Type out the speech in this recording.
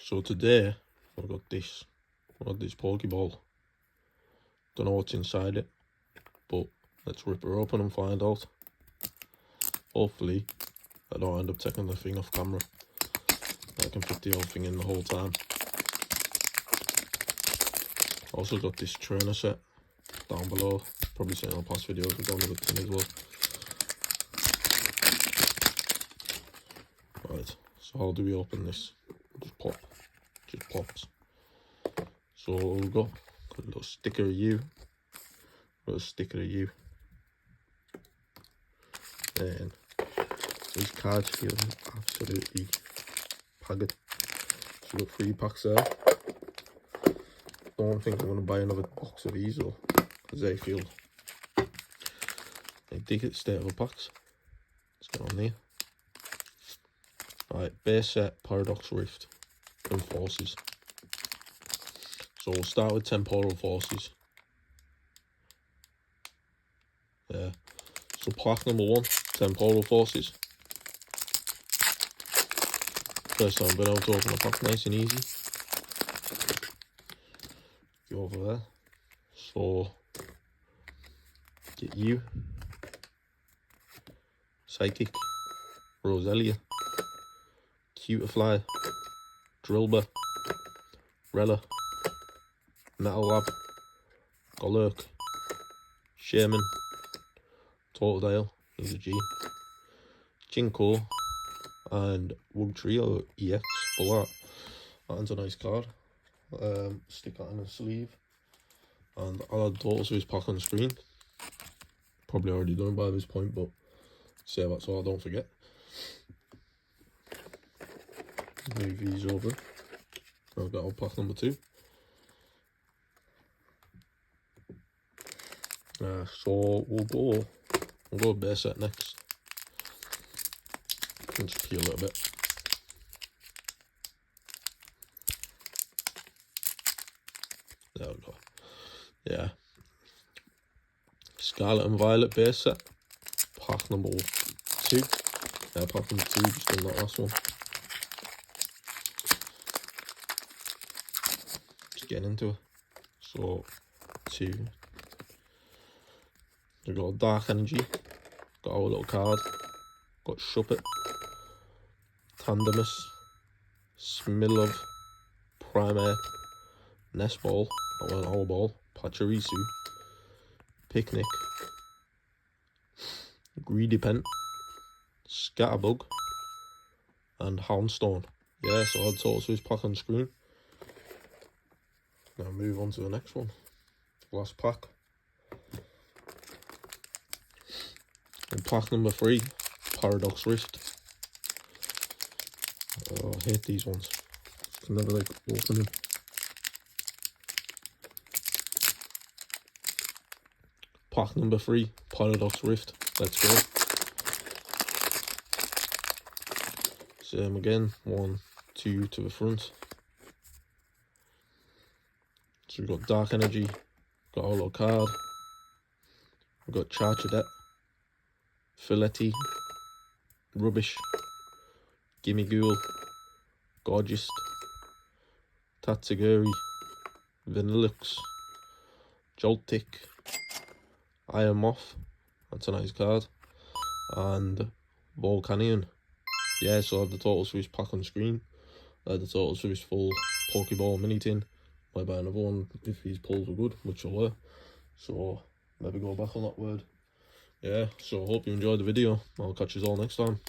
So today I've got this Pokeball. Don't know what's inside it, but let's rip her open and find out. Hopefully I don't end up taking the thing off camera. I can fit the whole thing in the whole time. Also got this trainer set down below. Probably seen on past videos, we've gone with the tin as well. Right, so how do we open this? Just pops. So we've got a little sticker of you. Then these cards feel absolutely pagged. So we've got 3 packs there. Don't think I'm going to buy another box of these though, because they feel ridiculous state of the packs. Let's get on there. Right, base set, Paradox Rift, and Forces. So we'll start with Temporal Forces. Yeah. So pack number 1, Temporal Forces. First time I've been able to open a pack nice and easy. Go over there. So get you. Psychic. Roselia. Cutiefly. Drillbur. Rella. Metal Lab. Golurk. Shaman. Totodile, he's a G. Jinko. And Wugtree or EX. But that's a nice card. Stick that in a sleeve. And I'll add totals to his pack on the screen. Probably already done by this point, but say that so I don't forget. Move these over. I've got our pack number 2. So we'll go base set next. Just peel a little bit. There we go. Yeah. Scarlet and Violet base set. Pack number 2. Yeah, pack number 2, just done that last one. Just getting into it. So 2. We've got Dark Energy, got our little card, got Shuppet, Tandemus, Smilov, Primeape, Nestball, that went our ball, Pachirisu, Picnic, Greedipent, Scatterbug, and Houndstone. Yeah, so I'll total to his pack on screen. Now move on to the next one. Last pack. And pack number 3, Paradox Rift. Oh, I hate these ones. I can never open them. Pack number 3, Paradox Rift. Let's go. Same again. 1, 2 to the front. So we've got Dark Energy, got our little card. We've got Charchadet, Filetti, Rubbish, Gimme Ghoul, Gorgeous, Tatsuguri, Vanillux, Joltik, Iron Moth, that's a nice card, and Volcanion. Yeah, so I have the totals for his pack on screen. I had the totals for his full Pokeball mini tin. Might buy another one if these pulls were good, which they were. So maybe go back on that word. Yeah, so I hope you enjoyed the video. I'll catch you all next time.